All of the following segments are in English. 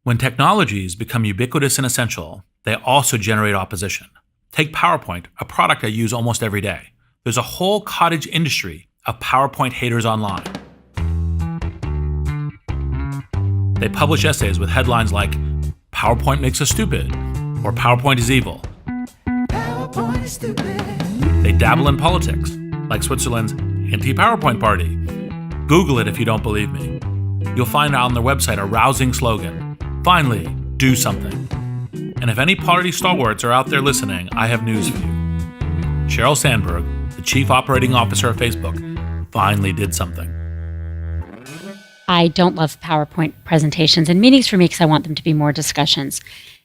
When technologies become ubiquitous and essential, they also generate opposition. Take PowerPoint, a product I use almost every day. There's a whole cottage industry of PowerPoint haters online. They publish essays with headlines like, "PowerPoint makes us stupid," or "PowerPoint is evil." PowerPoint is stupid. They dabble in politics, like Switzerland's anti-PowerPoint party. Google it if you don't believe me. You'll find on their website a rousing slogan, "Finally, do something." And if any party stalwarts are out there listening, I have news for you. Sheryl Sandberg, the chief operating officer of Facebook, finally did something. I don't love PowerPoint presentations and meetings for me because I want them to be more discussions.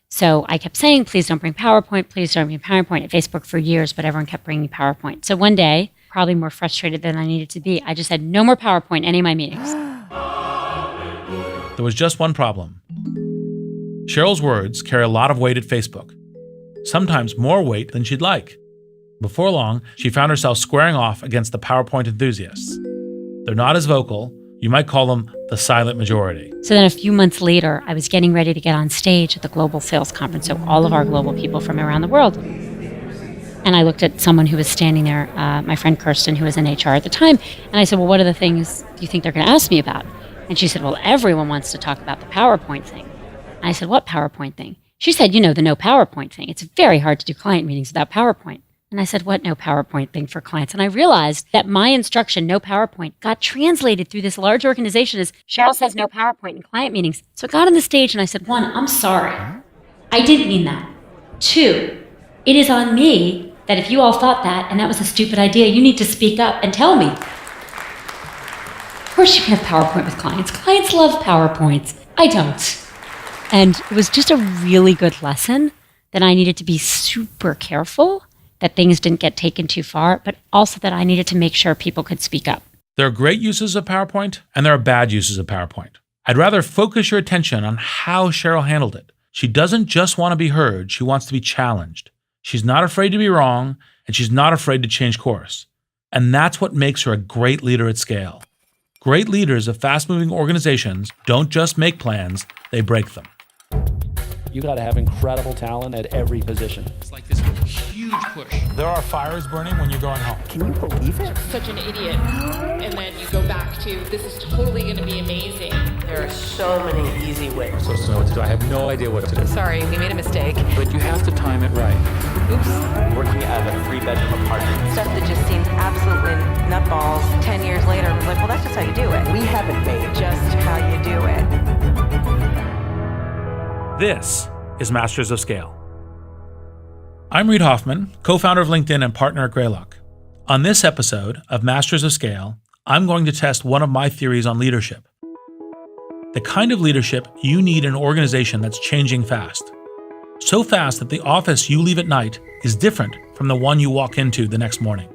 So I kept saying, please don't bring PowerPoint, please don't bring PowerPoint at Facebook for years, but everyone kept bringing PowerPoint. So one day, probably more frustrated than I needed to be, I just said, no more PowerPoint in any of my meetings. There was just one problem. Sheryl's words carry a lot of weight at Facebook, sometimes more weight than she'd like. Before long, she found herself squaring off against the PowerPoint enthusiasts. They're not as vocal. You might call them the silent majority. So then a few months later, I was getting ready to get on stage at the Global Sales Conference, so all of our global people from around the world. And I looked at someone who was standing there, my friend Kirsten, who was in HR at the time, and I said, well, what are the things you think they're going to ask me about? And she said, well, everyone wants to talk about the PowerPoint thing. And I said, what PowerPoint thing? She said, the no PowerPoint thing. It's very hard to do client meetings without PowerPoint. And I said, what no PowerPoint thing for clients? And I realized that my instruction, no PowerPoint, got translated through this large organization as Sheryl says no PowerPoint in client meetings. So I got on the stage and I said, 1, I'm sorry. I didn't mean that. 2, it is on me that if you all thought that and that was a stupid idea, you need to speak up and tell me. Of course you can have PowerPoint with clients. Clients love PowerPoints. I don't. And it was just a really good lesson that I needed to be super careful that things didn't get taken too far, but also that I needed to make sure people could speak up. There are great uses of PowerPoint, and there are bad uses of PowerPoint. I'd rather focus your attention on how Sheryl handled it. She doesn't just want to be heard, she wants to be challenged. She's not afraid to be wrong, and she's not afraid to change course. And that's what makes her a great leader at scale. Great leaders of fast-moving organizations don't just make plans, they break them. You got to have incredible talent at every position. It's like this huge push. There are fires burning when you're going home. Can you believe it? Such an idiot. And then you go back to, this is totally going to be amazing. There are so many easy ways. So what to do? I have no idea what to do. Sorry, we made a mistake. But you have to time it right. Oops. Working at a 3-bedroom apartment. Stuff that just seems absolutely nutballs. 10 years later, I was like, well, that's just how you do it. We haven't made Just how you do it. This is Masters of Scale. I'm Reid Hoffman, co-founder of LinkedIn and partner at Greylock. On this episode of Masters of Scale, I'm going to test one of my theories on leadership. The kind of leadership you need in an organization that's changing fast. So fast that the office you leave at night is different from the one you walk into the next morning.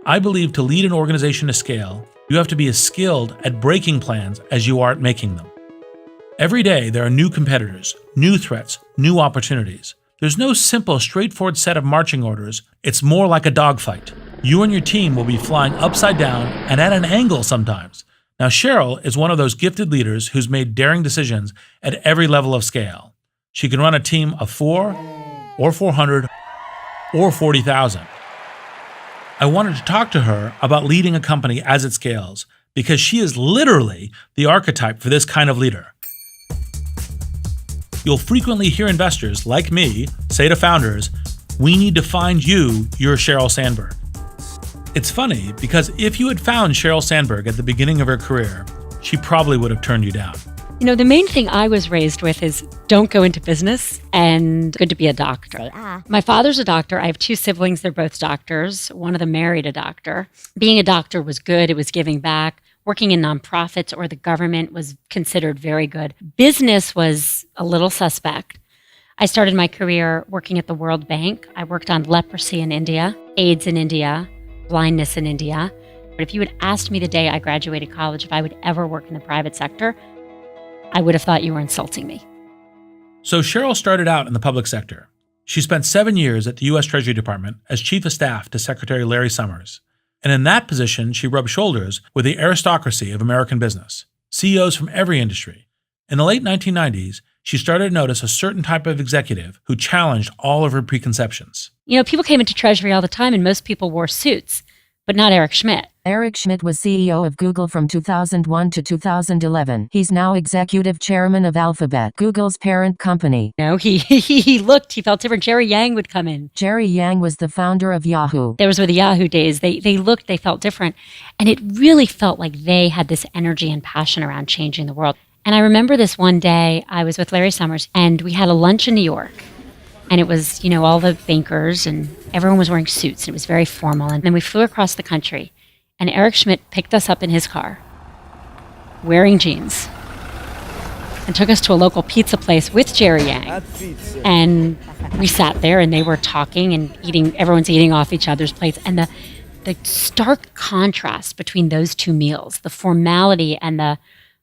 I believe to lead an organization to scale, you have to be as skilled at breaking plans as you are at making them. Every day, there are new competitors, new threats, new opportunities. There's no simple, straightforward set of marching orders. It's more like a dogfight. You and your team will be flying upside down and at an angle sometimes. Now, Sheryl is one of those gifted leaders who's made daring decisions at every level of scale. She can run a team of 4 or 400 or 40,000. I wanted to talk to her about leading a company as it scales because she is literally the archetype for this kind of leader. You'll frequently hear investors like me say to founders, we need to find you your Sheryl Sandberg. It's funny because if you had found Sheryl Sandberg at the beginning of her career, she probably would have turned you down. The main thing I was raised with is don't go into business and good to be a doctor. My father's a doctor. I have 2 siblings. They're both doctors. One of them married a doctor. Being a doctor was good. It was giving back. Working in nonprofits or the government was considered very good. Business was a little suspect. I started my career working at the World Bank. I worked on leprosy in India, AIDS in India, blindness in India. But if you had asked me the day I graduated college if I would ever work in the private sector, I would have thought you were insulting me. So Sheryl started out in the public sector. She spent 7 years at the U.S. Treasury Department as Chief of Staff to Secretary Larry Summers. And in that position, she rubbed shoulders with the aristocracy of American business, CEOs from every industry. In the late 1990s, she started to notice a certain type of executive who challenged all of her preconceptions. People came into Treasury all the time and most people wore suits, but not Eric Schmidt. Eric Schmidt was CEO of Google from 2001 to 2011. He's now executive chairman of Alphabet, Google's parent company. He felt different. Jerry Yang would come in. Jerry Yang was the founder of Yahoo. Those were the Yahoo days. They felt different. And it really felt like they had this energy and passion around changing the world. And I remember this one day, I was with Larry Summers, and we had a lunch in New York. And it was, all the bankers, and everyone was wearing suits, and it was very formal. And then we flew across the country, and Eric Schmidt picked us up in his car, wearing jeans, and took us to a local pizza place with Jerry Yang. And we sat there, and they were talking and eating. Everyone's eating off each other's plates. And the stark contrast between those two meals, the formality and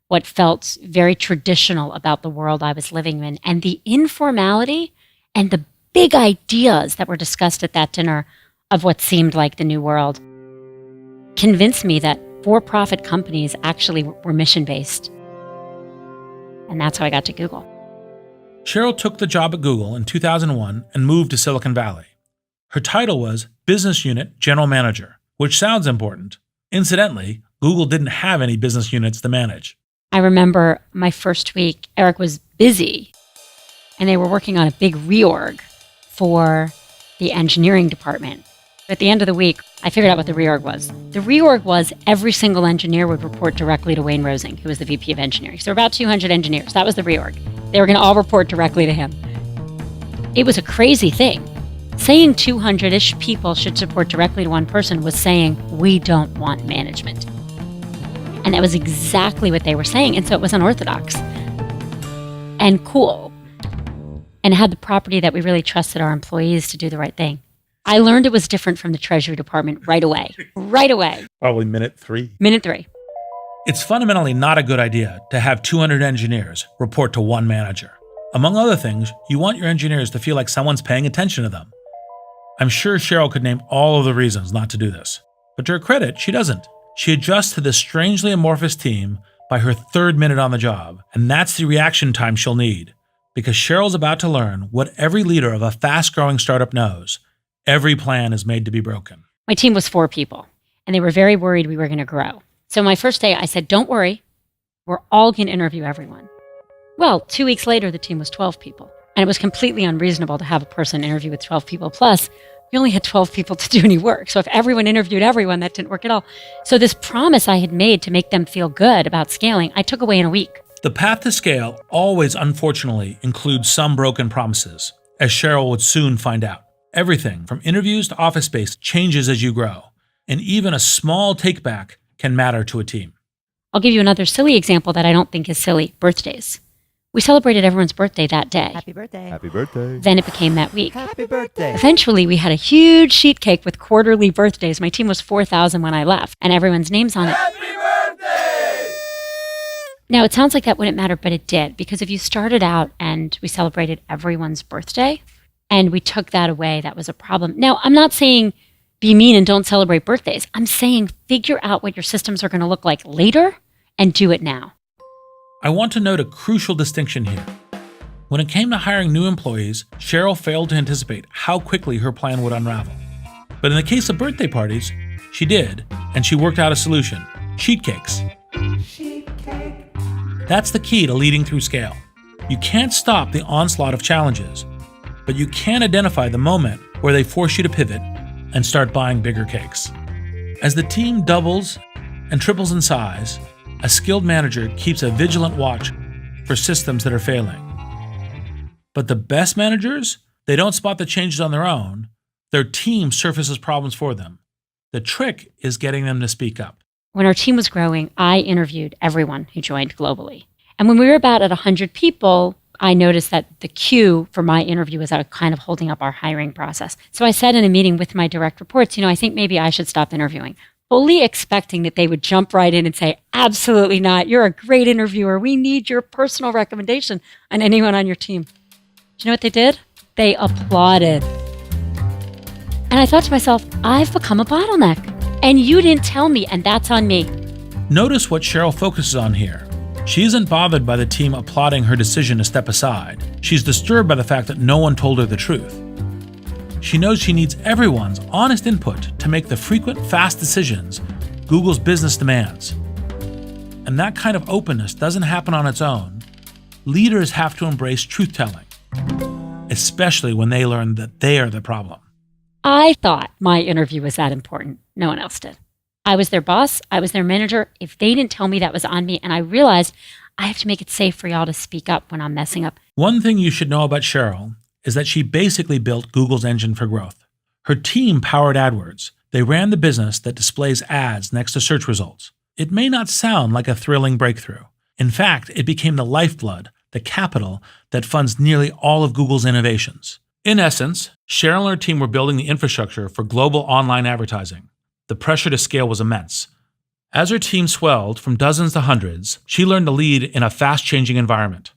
what felt very traditional about the world I was living in, and the informality and the big ideas that were discussed at that dinner of what seemed like the new world, convinced me that for-profit companies actually were mission-based. And that's how I got to Google. Sheryl took the job at Google in 2001 and moved to Silicon Valley. Her title was Business Unit General Manager, which sounds important. Incidentally, Google didn't have any business units to manage. I remember my first week, Eric was busy, and they were working on a big reorg for the engineering department. At the end of the week, I figured out what the reorg was. The reorg was every single engineer would report directly to Wayne Rosing, who was the VP of engineering. So about 200 engineers. That was the reorg. They were going to all report directly to him. It was a crazy thing. Saying 200-ish people should report directly to one person was saying, we don't want management. And that was exactly what they were saying. And so it was unorthodox and cool, and had the property that we really trusted our employees to do the right thing. I learned it was different from the Treasury Department right away. Right away. Probably minute 3. Minute 3. It's fundamentally not a good idea to have 200 engineers report to one manager. Among other things, you want your engineers to feel like someone's paying attention to them. I'm sure Sheryl could name all of the reasons not to do this. But to her credit, she doesn't. She adjusts to this strangely amorphous team by her 3rd minute on the job, and that's the reaction time she'll need. Because Sheryl's about to learn what every leader of a fast-growing startup knows. Every plan is made to be broken. My team was 4 people, and they were very worried we were going to grow. So my first day, I said, don't worry, we're all going to interview everyone. Well, 2 weeks later, the team was 12 people. And it was completely unreasonable to have a person interview with 12 people. Plus, we only had 12 people to do any work. So if everyone interviewed everyone, that didn't work at all. So this promise I had made to make them feel good about scaling, I took away in a week. The path to scale always, unfortunately, includes some broken promises, as Sheryl would soon find out. Everything from interviews to office space changes as you grow, and even a small take-back can matter to a team. I'll give you another silly example that I don't think is silly: birthdays. We celebrated everyone's birthday that day. Happy birthday. Happy birthday. Then it became that week. Happy birthday. Eventually, we had a huge sheet cake with quarterly birthdays. My team was 4,000 when I left, and everyone's names on it. Happy birthday! Now, it sounds like that wouldn't matter, but it did, because if you started out and we celebrated everyone's birthday and we took that away, that was a problem. Now, I'm not saying be mean and don't celebrate birthdays. I'm saying figure out what your systems are going to look like later and do it now. I want to note a crucial distinction here. When it came to hiring new employees, Sheryl failed to anticipate how quickly her plan would unravel. But in the case of birthday parties, she did, and she worked out a solution: sheet cakes. That's the key to leading through scale. You can't stop the onslaught of challenges, but you can identify the moment where they force you to pivot and start buying bigger cakes. As the team doubles and triples in size, a skilled manager keeps a vigilant watch for systems that are failing. But the best managers, they don't spot the changes on their own. Their team surfaces problems for them. The trick is getting them to speak up. When our team was growing, I interviewed everyone who joined globally. And when we were about at 100 people, I noticed that the queue for my interview was kind of holding up our hiring process. So I said in a meeting with my direct reports, I think maybe I should stop interviewing, fully expecting that they would jump right in and say, absolutely not. You're a great interviewer. We need your personal recommendation on anyone on your team. Do you know what they did? They applauded. And I thought to myself, I've become a bottleneck. And you didn't tell me, and that's on me. Notice what Sheryl focuses on here: She isn't bothered by the team applauding her decision to step aside. She's disturbed by the fact that no one told her the truth. She knows she needs everyone's honest input to make the frequent, fast decisions Google's business demands. And that kind of openness doesn't happen on its own. Leaders have to embrace truth-telling, especially when they learn that they are the problem. I thought my interview was that important. No one else did. I was their boss. I was their manager. If they didn't tell me, that was on me. And I realized I have to make it safe for y'all to speak up when I'm messing up. One thing you should know about Sheryl is that she basically built Google's engine for growth. Her team powered AdWords. They ran the business that displays ads next to search results. It may not sound like a thrilling breakthrough. In fact, it became the lifeblood, the capital that funds nearly all of Google's innovations. In essence, Sheryl and her team were building the infrastructure for global online advertising. The pressure to scale was immense. As her team swelled from dozens to hundreds, she learned to lead in a fast-changing environment.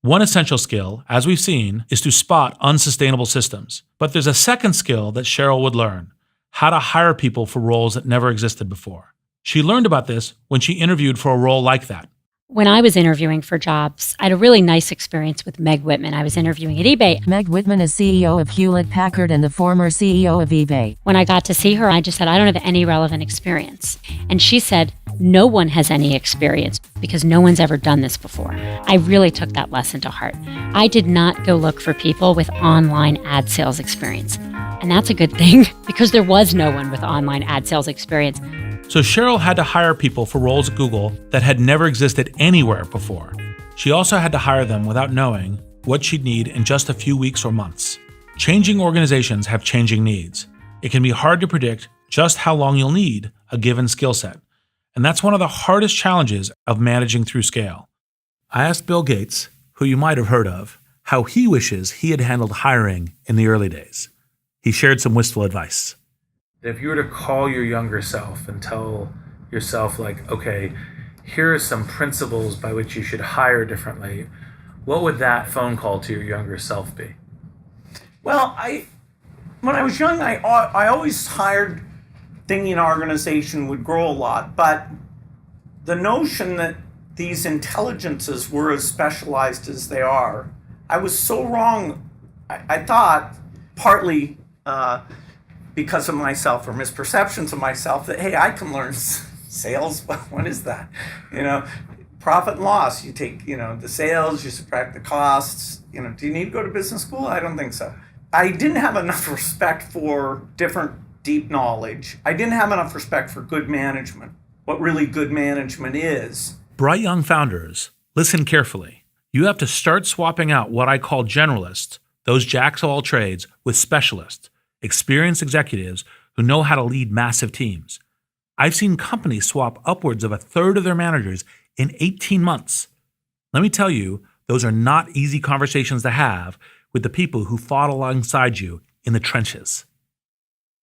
One essential skill, as we've seen, is to spot unsustainable systems. But there's a second skill that Sheryl would learn: how to hire people for roles that never existed before. She learned about this when she interviewed for a role like that. When I was interviewing for jobs, I had a really nice experience with Meg Whitman. I was interviewing at eBay. Meg Whitman is CEO of Hewlett-Packard and the former CEO of eBay. When I got to see her, I just said, I don't have any relevant experience. And she said, no one has any experience because no one's ever done this before. I really took that lesson to heart. I did not go look for people with online ad sales experience. And that's a good thing because there was no one with online ad sales experience. So Sheryl had to hire people for roles at Google that had never existed anywhere before. She also had to hire them without knowing what she'd need in just a few weeks or months. Changing organizations have changing needs. It can be hard to predict just how long you'll need a given skill set. And that's one of the hardest challenges of managing through scale. I asked Bill Gates, who you might have heard of, how he wishes he had handled hiring in the early days. He shared some wistful advice. If you were to call your younger self and tell yourself, like, okay, here are some principles by which you should hire differently, what would that phone call to your younger self be? Well, when I was young, I always hired thinking an organization would grow a lot, but the notion that these intelligences were as specialized as they are, I was so wrong. I thought, partly because of myself or misperceptions of myself, that, hey, I can learn sales. What is that? Profit and loss. You take, the sales, you subtract the costs. Do you need to go to business school? I don't think so. I didn't have enough respect for different deep knowledge. I didn't have enough respect for good management, what really good management is. Bright young founders, listen carefully. You have to start swapping out what I call generalists, those jacks of all trades, with specialists, experienced executives who know how to lead massive teams. I've seen companies swap upwards of a third of their managers in 18 months. Let me tell you, those are not easy conversations to have with the people who fought alongside you in the trenches.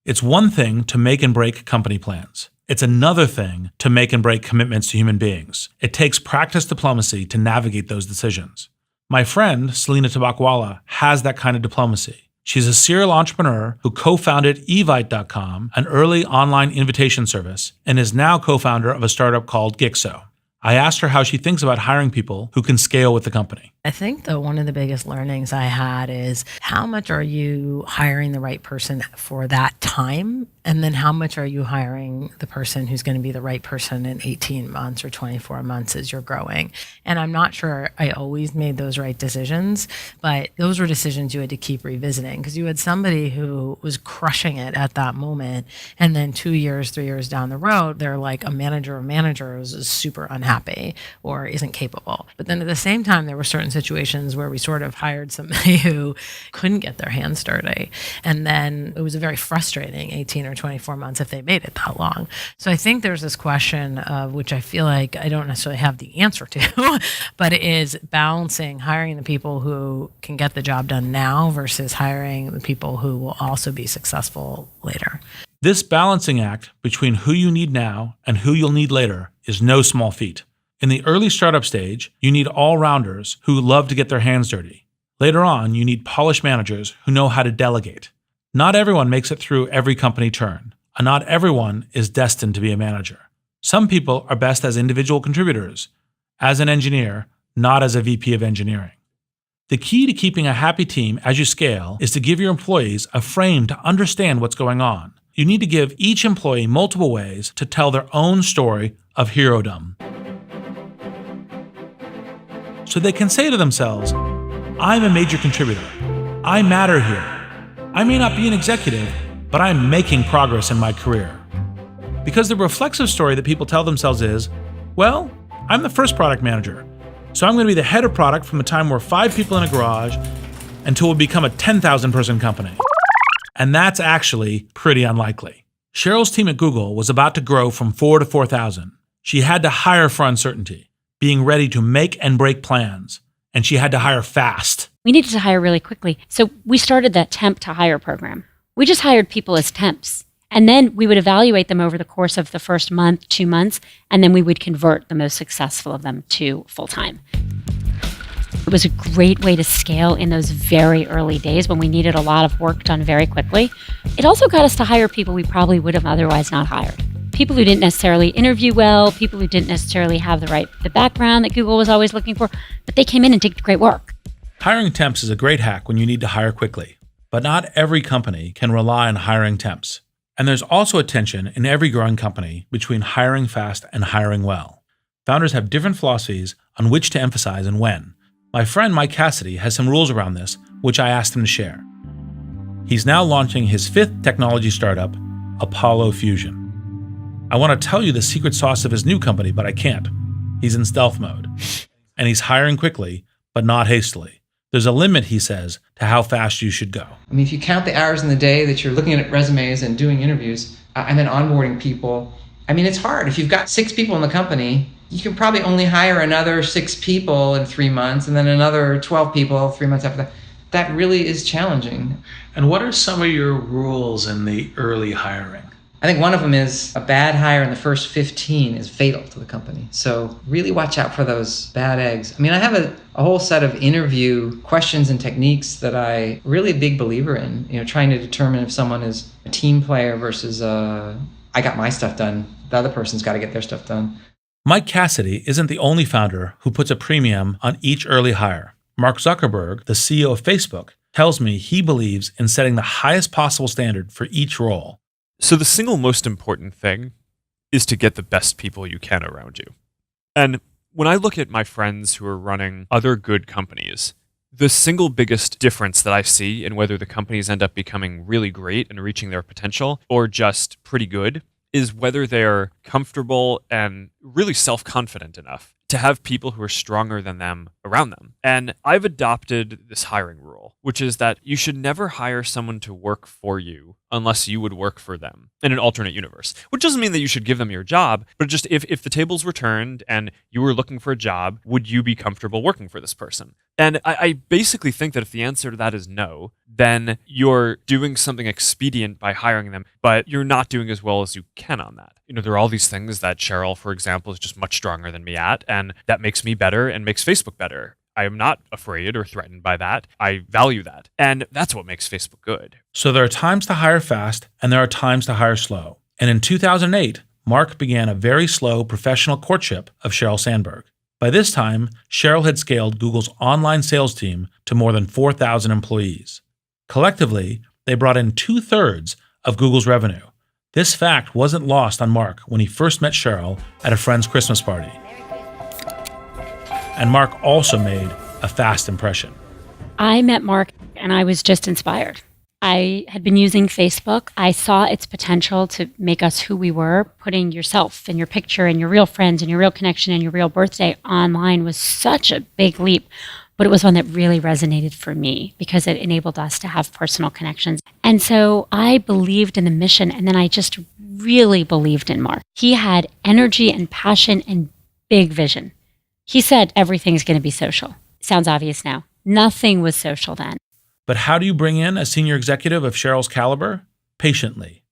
It's one thing to make and break company plans. It's another thing to make and break commitments to human beings. It takes practiced diplomacy to navigate those decisions. My friend, Selena Tabakwala, has that kind of diplomacy. She's a serial entrepreneur who co-founded Evite.com, an early online invitation service, and is now co-founder of a startup called Gixo. I asked her how she thinks about hiring people who can scale with the company. I think that one of the biggest learnings I had is how much are you hiring the right person for that time? And then how much are you hiring the person who's going to be the right person in 18 months or 24 months as you're growing? And I'm not sure I always made those right decisions, but those were decisions you had to keep revisiting because you had somebody who was crushing it at that moment. And then 2 years, 3 years down the road, they're like a manager of managers is super unhappy or isn't capable. But then at the same time, there were certain situations where we sort of hired somebody who couldn't get their hands dirty. And then it was a very frustrating 18 or 24 months if they made it that long. So I think there's this question of which I feel like I don't necessarily have the answer to, but it is balancing hiring the people who can get the job done now versus hiring the people who will also be successful later. This balancing act between who you need now and who you'll need later is no small feat. In the early startup stage, you need all-rounders who love to get their hands dirty. Later on, you need polished managers who know how to delegate. Not everyone makes it through every company turn, and not everyone is destined to be a manager. Some people are best as individual contributors, as an engineer, not as a VP of engineering. The key to keeping a happy team as you scale is to give your employees a frame to understand what's going on. You need to give each employee multiple ways to tell their own story of herodom. So they can say to themselves, I'm a major contributor. I matter here. I may not be an executive, but I'm making progress in my career. Because the reflexive story that people tell themselves is, well, I'm the first product manager, so I'm going to be the head of product from the time we're 5 people in a garage until we become a 10,000 person company. And that's actually pretty unlikely. Sheryl's team at Google was about to grow from 4 to 4,000. She had to hire for uncertainty, being ready to make and break plans, and she had to hire fast. We needed to hire really quickly. So we started that temp to hire program. We just hired people as temps. And then we would evaluate them over the course of the first month, 2 months, and then we would convert the most successful of them to full-time. It was a great way to scale in those very early days when we needed a lot of work done very quickly. It also got us to hire people we probably would have otherwise not hired. People who didn't necessarily interview well, people who didn't necessarily have the background that Google was always looking for, but they came in and did great work. Hiring temps is a great hack when you need to hire quickly, but not every company can rely on hiring temps. And there's also a tension in every growing company between hiring fast and hiring well. Founders have different philosophies on which to emphasize and when. My friend Mike Cassidy has some rules around this, which I asked him to share. He's now launching his 5th technology startup, Apollo Fusion. I want to tell you the secret sauce of his new company, but I can't. He's in stealth mode. And he's hiring quickly, but not hastily. There's a limit, he says, to how fast you should go. I mean, if you count the hours in the day that you're looking at resumes and doing interviews and then onboarding people, I mean, it's hard. If you've got 6 people in the company, you can probably only hire another 6 people in 3 months and then another 12 people 3 months after that. That really is challenging. And what are some of your rules in the early hiring? I think one of them is a bad hire in the first 15 is fatal to the company. So really watch out for those bad eggs. I mean, I have a whole set of interview questions and techniques that I really a big believer in, trying to determine if someone is a team player versus I got my stuff done. The other person's got to get their stuff done. Mike Cassidy isn't the only founder who puts a premium on each early hire. Mark Zuckerberg, the CEO of Facebook, tells me he believes in setting the highest possible standard for each role. So the single most important thing is to get the best people you can around you. And when I look at my friends who are running other good companies, the single biggest difference that I see in whether the companies end up becoming really great and reaching their potential or just pretty good is whether they're comfortable and really self-confident enough to have people who are stronger than them around them. And I've adopted this hiring rule, which is that you should never hire someone to work for you unless you would work for them in an alternate universe, which doesn't mean that you should give them your job, but just if the tables were turned and you were looking for a job, would you be comfortable working for this person? And I basically think that if the answer to that is no, then you're doing something expedient by hiring them, but you're not doing as well as you can on that. There are all these things that Sheryl, for example, is just much stronger than me at, and that makes me better and makes Facebook better. I am not afraid or threatened by that. I value that. And that's what makes Facebook good. So there are times to hire fast, and there are times to hire slow. And in 2008, Mark began a very slow professional courtship of Sheryl Sandberg. By this time, Sheryl had scaled Google's online sales team to more than 4,000 employees. Collectively, they brought in 2/3 of Google's revenue. This fact wasn't lost on Mark when he first met Sheryl at a friend's Christmas party. And Mark also made a fast impression. I met Mark and I was just inspired. I had been using Facebook. I saw its potential to make us who we were. Putting yourself and your picture and your real friends and your real connection and your real birthday online was such a big leap, but it was one that really resonated for me because it enabled us to have personal connections. And so I believed in the mission, and then I just really believed in Mark. He had energy and passion and big vision. He said everything's going to be social. Sounds obvious now. Nothing was social then. But how do you bring in a senior executive of Sheryl's caliber? Patiently.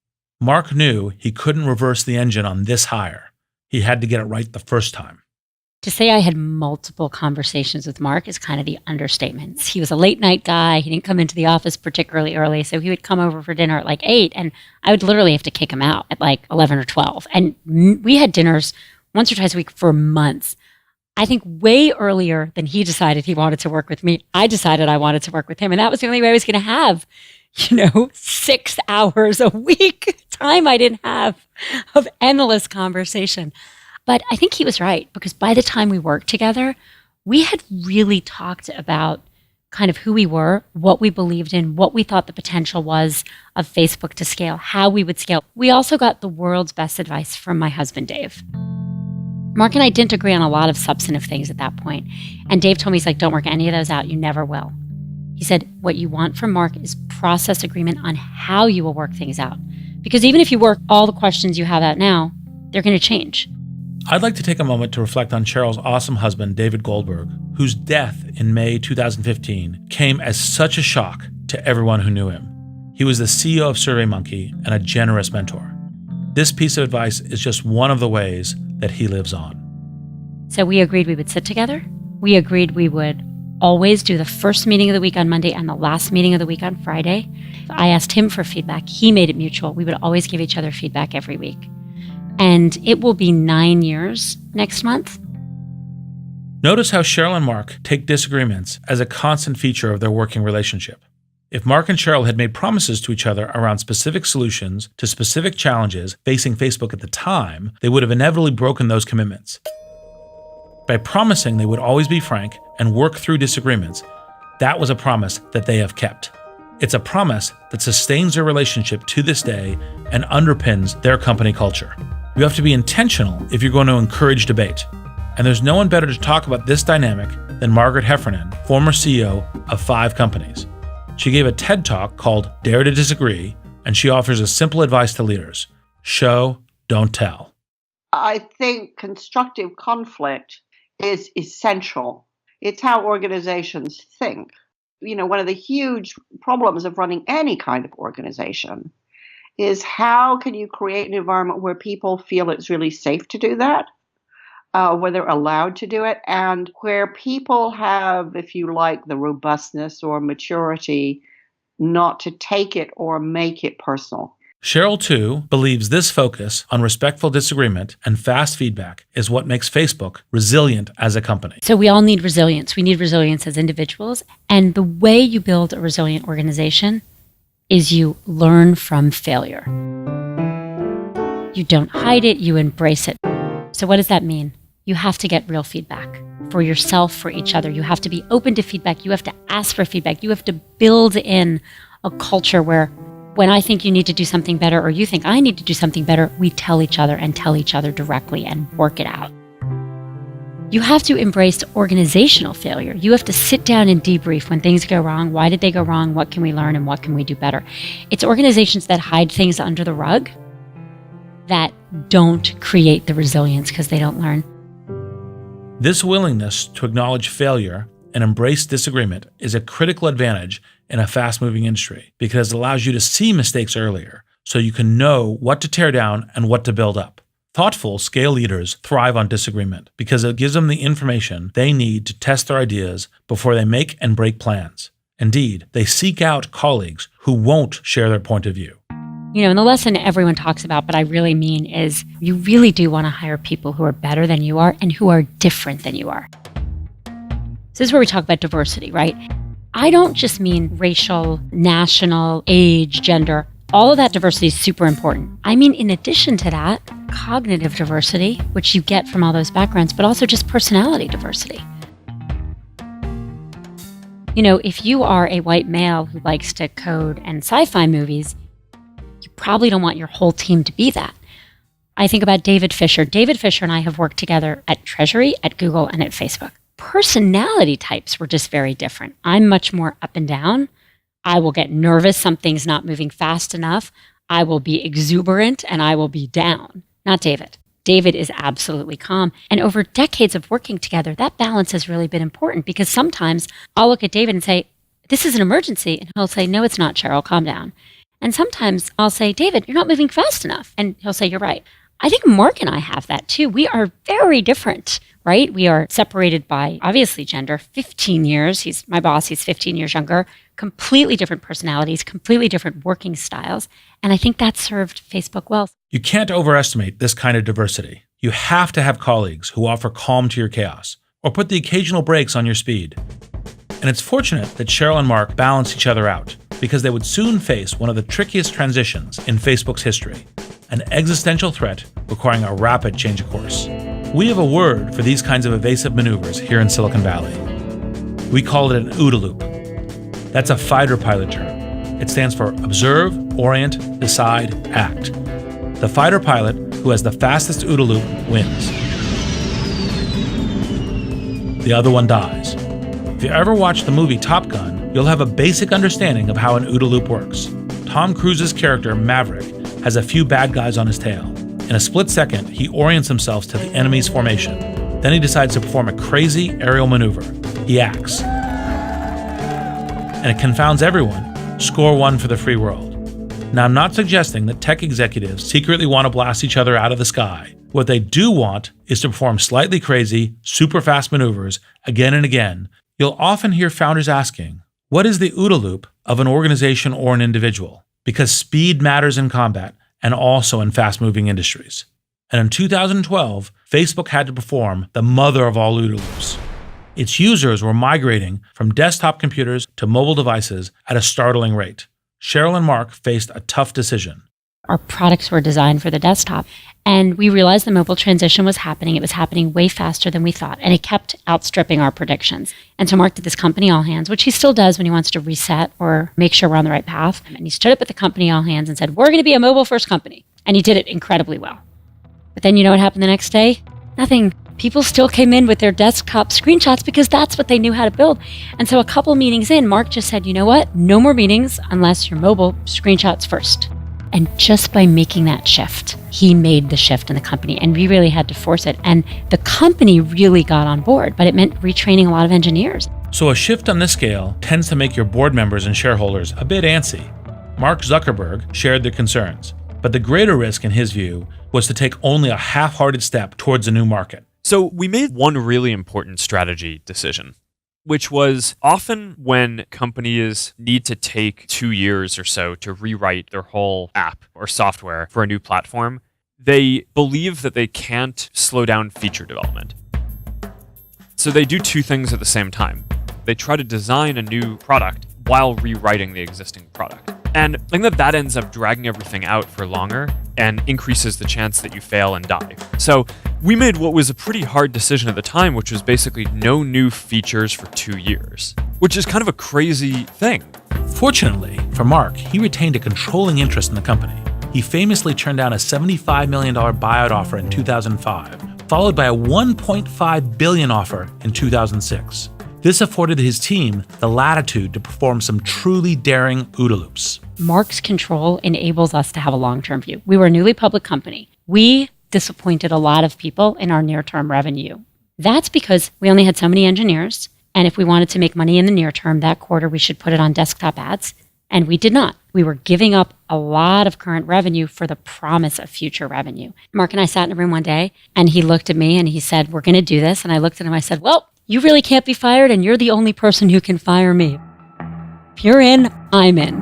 Mark knew he couldn't reverse the engine on this hire. He had to get it right the first time. To say I had multiple conversations with Mark is kind of the understatement. He was a late night guy. He didn't come into the office particularly early, so he would come over for dinner at like 8, and I would literally have to kick him out at like 11 or 12. And we had dinners once or twice a week for months. I think way earlier than he decided he wanted to work with me, I decided I wanted to work with him. And that was the only way I was going to have, 6 hours a week time I didn't have of endless conversation. But I think he was right, because by the time we worked together, we had really talked about kind of who we were, what we believed in, what we thought the potential was of Facebook to scale, how we would scale. We also got the world's best advice from my husband, Dave. Mark and I didn't agree on a lot of substantive things at that point. And Dave told me, he's like, don't work any of those out. You never will. He said, what you want from Mark is process agreement on how you will work things out. Because even if you work all the questions you have out now, they're going to change. I'd like to take a moment to reflect on Sheryl's awesome husband, David Goldberg, whose death in May 2015 came as such a shock to everyone who knew him. He was the CEO of SurveyMonkey and a generous mentor. This piece of advice is just one of the ways that he lives on. So we agreed we would sit together. We agreed we would always do the first meeting of the week on Monday and the last meeting of the week on Friday. I asked him for feedback. He made it mutual. We would always give each other feedback every week. And it will be 9 years next month. Notice how Sheryl and Mark take disagreements as a constant feature of their working relationship. If Mark and Sheryl had made promises to each other around specific solutions to specific challenges facing Facebook at the time, they would have inevitably broken those commitments. By promising they would always be frank and work through disagreements, that was a promise that they have kept. It's a promise that sustains their relationship to this day and underpins their company culture. You have to be intentional if you're going to encourage debate. And there's no one better to talk about this dynamic than Margaret Heffernan, former CEO of 5 companies. She gave a TED Talk called Dare to Disagree, and she offers a simple advice to leaders: show, don't tell. I think constructive conflict is essential. It's how organizations think. One of the huge problems of running any kind of organization is how can you create an environment where people feel it's really safe to do that, where they're allowed to do it, and where people have, if you like, the robustness or maturity not to take it or make it personal. Sheryl, too, believes this focus on respectful disagreement and fast feedback is what makes Facebook resilient as a company. So we all need resilience. We need resilience as individuals. And the way you build a resilient organization is you learn from failure. You don't hide it, you embrace it. So what does that mean? You have to get real feedback for yourself, for each other. You have to be open to feedback. You have to ask for feedback. You have to build in a culture where when I think you need to do something better or you think I need to do something better, we tell each other and tell each other directly and work it out. You have to embrace organizational failure. You have to sit down and debrief when things go wrong. Why did they go wrong? What can we learn and what can we do better? It's organizations that hide things under the rug that don't create the resilience because they don't learn. This willingness to acknowledge failure and embrace disagreement is a critical advantage in a fast-moving industry because it allows you to see mistakes earlier so you can know what to tear down and what to build up. Thoughtful scale leaders thrive on disagreement because it gives them the information they need to test their ideas before they make and break plans. Indeed, they seek out colleagues who won't share their point of view. And the lesson everyone talks about, but I really mean, is you really do want to hire people who are better than you are and who are different than you are. So this is where we talk about diversity, right? I don't just mean racial, national, age, gender. All of that diversity is super important. I mean, in addition to that, cognitive diversity, which you get from all those backgrounds, but also just personality diversity. If you are a white male who likes to code and sci-fi movies, you probably don't want your whole team to be that. I think about David Fisher. David Fisher and I have worked together at Treasury, at Google, and at Facebook. Personality types were just very different. I'm much more up and down. I will get nervous, something's not moving fast enough. I will be exuberant and I will be down. Not David. David is absolutely calm. And over decades of working together, that balance has really been important because sometimes I'll look at David and say, this is an emergency. And he'll say, no, it's not, Sheryl, calm down. And sometimes I'll say, David, you're not moving fast enough. And he'll say, you're right. I think Mark and I have that too. We are very different, right? We are separated by, obviously, gender, 15 years. He's my boss. He's 15 years younger. Completely different personalities, completely different working styles. And I think that served Facebook well. You can't overestimate this kind of diversity. You have to have colleagues who offer calm to your chaos. or put the occasional brakes on your speed. And it's fortunate that Sheryl and Mark balance each other out, because they would soon face one of the trickiest transitions in Facebook's history, an existential threat requiring a rapid change of course. We have a word for these kinds of evasive maneuvers here in Silicon Valley. We call it an OODA loop. That's a fighter pilot term. It stands for Observe, Orient, Decide, Act. The fighter pilot who has the fastest OODA loop wins. The other one dies. If you ever watch the movie Top Gun, you'll have a basic understanding of how an OODA loop works. Tom Cruise's character, Maverick, has a few bad guys on his tail. In a split second, he orients himself to the enemy's formation. Then he decides to perform a crazy aerial maneuver. He acts. And it confounds everyone. Score 1 for the free world. Now, I'm not suggesting that tech executives secretly want to blast each other out of the sky. What they do want is to perform slightly crazy, super fast maneuvers again and again. You'll often hear founders asking, what is the OODA loop of an organization or an individual? Because speed matters in combat and also in fast-moving industries. And in 2012, Facebook had to perform the mother of all OODA loops. Its users were migrating from desktop computers to mobile devices at a startling rate. Sheryl and Mark faced a tough decision. Our products were designed for the desktop, and we realized the mobile transition was happening. It was happening way faster than we thought, and it kept outstripping our predictions. And so Mark did this company all hands, which he still does when he wants to reset or make sure we're on the right path. And he stood up at the company all hands and said, we're going to be a mobile-first company. And he did it incredibly well. But then you know what happened the next day? Nothing. People still came in with their desktop screenshots because that's what they knew how to build. And so a couple meetings in, Mark just said, you know what? No more meetings unless your mobile screenshots first. And just by making that shift, he made the shift in the company, and we really had to force it. And the company really got on board, but it meant retraining a lot of engineers. So a shift on this scale tends to make your board members and shareholders a bit antsy. Mark Zuckerberg shared their concerns, but the greater risk, in his view, was to take only a half-hearted step towards a new market. So we made one really important strategy decision, which was often when companies need to take 2 years or so to rewrite their whole app or software for a new platform, they believe that they can't slow down feature development. So they do two things at the same time. They try to design a new product while rewriting the existing product. And I think that ends up dragging everything out for longer and increases the chance that you fail and die. So we made what was a pretty hard decision at the time, which was basically no new features for 2 years, which is kind of a crazy thing. Fortunately for Mark, he retained a controlling interest in the company. He famously turned down a $75 million buyout offer in 2005, followed by a $1.5 billion offer in 2006. This afforded his team the latitude to perform some truly daring OODA loops. Mark's control enables us to have a long-term view. We were a newly public company. We disappointed a lot of people in our near-term revenue. That's because we only had so many engineers, and if we wanted to make money in the near term that quarter, we should put it on desktop ads, and we did not. We were giving up a lot of current revenue for the promise of future revenue. Mark and I sat in a room one day, and he looked at me and he said, we're going to do this. And I looked at him, I said, well, you really can't be fired, and you're the only person who can fire me. If you're in, I'm in.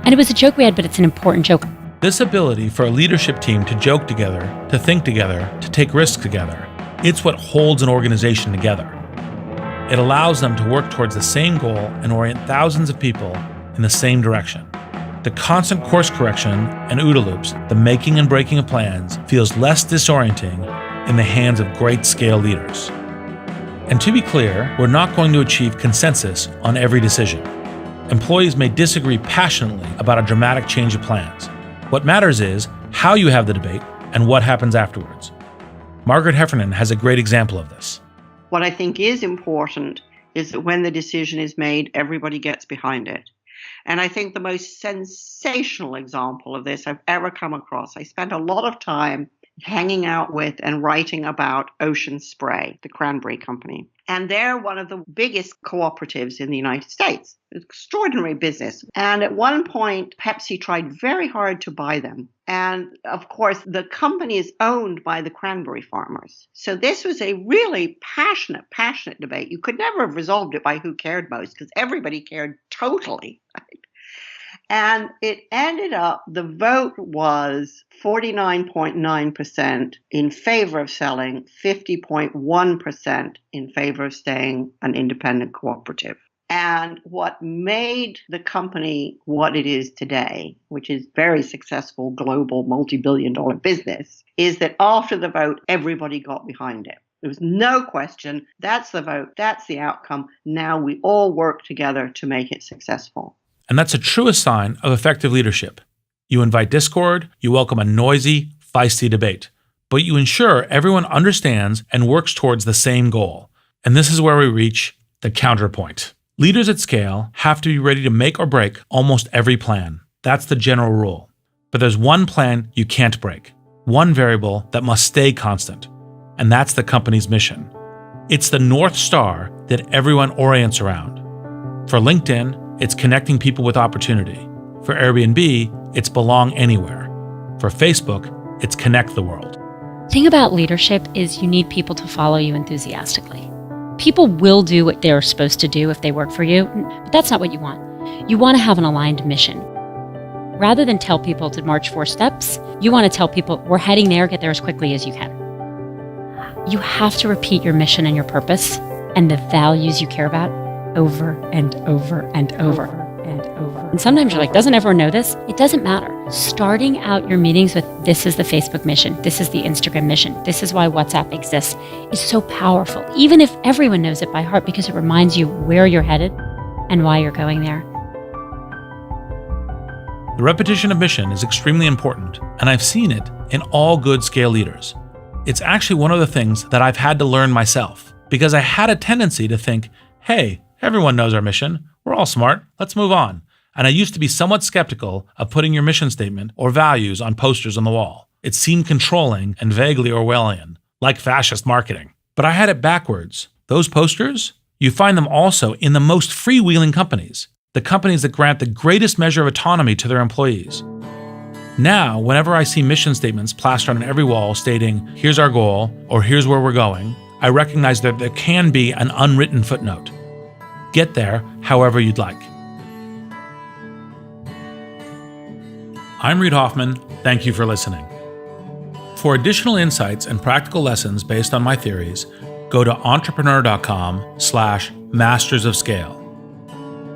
And it was a joke we had, but it's an important joke. This ability for a leadership team to joke together, to think together, to take risks together, it's what holds an organization together. It allows them to work towards the same goal and orient thousands of people in the same direction. The constant course correction and OODA loops, the making and breaking of plans, feels less disorienting in the hands of great scale leaders. And to be clear, we're not going to achieve consensus on every decision. Employees may disagree passionately about a dramatic change of plans. What matters is how you have the debate and what happens afterwards. Margaret Heffernan has a great example of this. What I think is important is that when the decision is made, everybody gets behind it. And I think the most sensational example of this I've ever come across, I spent a lot of time hanging out with and writing about Ocean Spray, the cranberry company. And they're one of the biggest cooperatives in the United States. Extraordinary business. And at one point, Pepsi tried very hard to buy them. And of course, the company is owned by the cranberry farmers. So this was a really passionate debate. You could never have resolved it by who cared most, because everybody cared totally. Right? And it ended up, the vote was 49.9% in favor of selling, 50.1% in favor of staying an independent cooperative. And what made the company what it is today, which is very successful global multi-billion-dollar business, is that after the vote, everybody got behind it. There was no question. That's the vote. That's the outcome. Now we all work together to make it successful. And that's the truest sign of effective leadership. You invite discord, you welcome a noisy, feisty debate, but you ensure everyone understands and works towards the same goal. And this is where we reach the counterpoint. Leaders at scale have to be ready to make or break almost every plan. That's the general rule. But there's one plan you can't break, one variable that must stay constant, and that's the company's mission. It's the North Star that everyone orients around. For LinkedIn, it's connecting people with opportunity. For Airbnb, it's belong anywhere. For Facebook, it's connect the world. The thing about leadership is you need people to follow you enthusiastically. People will do what they're supposed to do if they work for you, but that's not what you want. You want to have an aligned mission. Rather than tell people to march 4 steps, you want to tell people, we're heading there, get there as quickly as you can. You have to repeat your mission and your purpose and the values you care about over and over and over and over. And sometimes you're like, doesn't everyone know this? It doesn't matter. Starting out your meetings with, this is the Facebook mission, this is the Instagram mission, this is why WhatsApp exists, is so powerful, even if everyone knows it by heart, because it reminds you where you're headed and why you're going there. The repetition of mission is extremely important, and I've seen it in all good scale leaders. It's actually one of the things that I've had to learn myself, because I had a tendency to think, hey, everyone knows our mission. We're all smart. Let's move on. And I used to be somewhat skeptical of putting your mission statement or values on posters on the wall. It seemed controlling and vaguely Orwellian, like fascist marketing. But I had it backwards. Those posters, you find them also in the most freewheeling companies, the companies that grant the greatest measure of autonomy to their employees. Now, whenever I see mission statements plastered on every wall stating, here's our goal, or here's where we're going, I recognize that there can be an unwritten footnote. Get there however you'd like. I'm Reid Hoffman. Thank you for listening. For additional insights and practical lessons based on my theories, go to entrepreneur.com/masters of scale.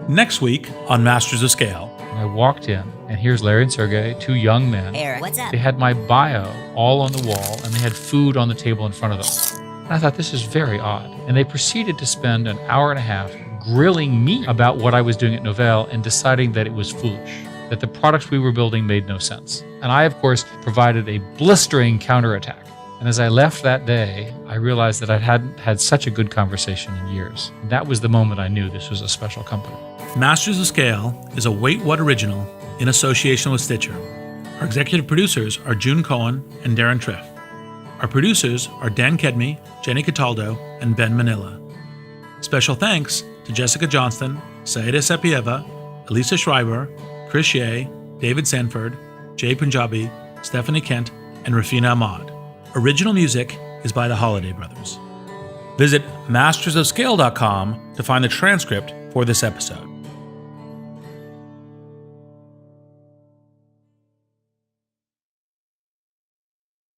Next week on Masters of Scale. I walked in, and here's Larry and Sergey, 2 young men. Hey, what's up? They had my bio all on the wall, and they had food on the table in front of them. And I thought, this is very odd. And they proceeded to spend an hour and a half grilling me about what I was doing at Novell and deciding that it was foolish, that the products we were building made no sense. And I, of course, provided a blistering counterattack. And as I left that day, I realized that I hadn't had such a good conversation in years. And that was the moment I knew this was a special company. Masters of Scale is a Wait What original in association with Stitcher. Our executive producers are June Cohen and Darren Triff. Our producers are Dan Kedmi, Jenny Cataldo, and Ben Manila. Special thanks to Jessica Johnston, Saida Sepieva, Elisa Schreiber, Chris Shea, David Sanford, Jay Punjabi, Stephanie Kent, and Rafina Ahmad. Original music is by the Holiday Brothers. Visit mastersofscale.com to find the transcript for this episode.